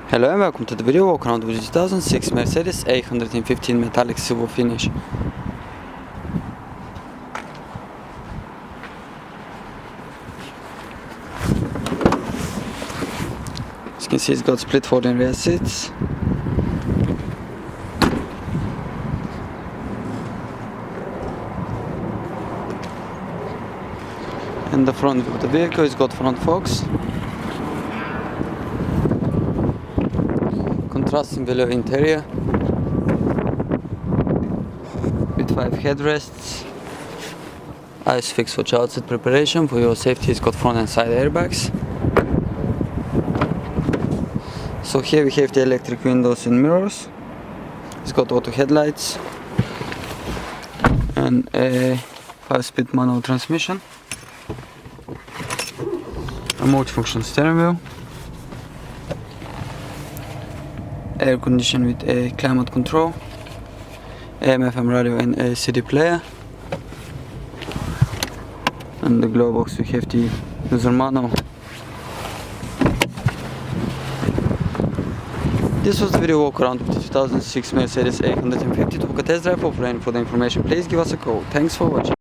Hello and welcome to the video walk around with 2006 Mercedes A150 metallic silver finish. As you can see, it's got split folding rear seats. And the front of the vehicle has got front forks. Contrasting velour interior with 5 headrests, ISOFIX for child seat preparation. For your safety, it's got front and side airbags. So here we have the electric windows and mirrors. It's got auto headlights and a 5-speed manual transmission, a multifunction steering wheel, air condition with a climate control, AM/FM radio and a CD player. And the glove box we have the user manual. This was the video walk around with the 2006 Mercedes A150. To book a test drive or for any further information, please give us a call. Thanks for watching.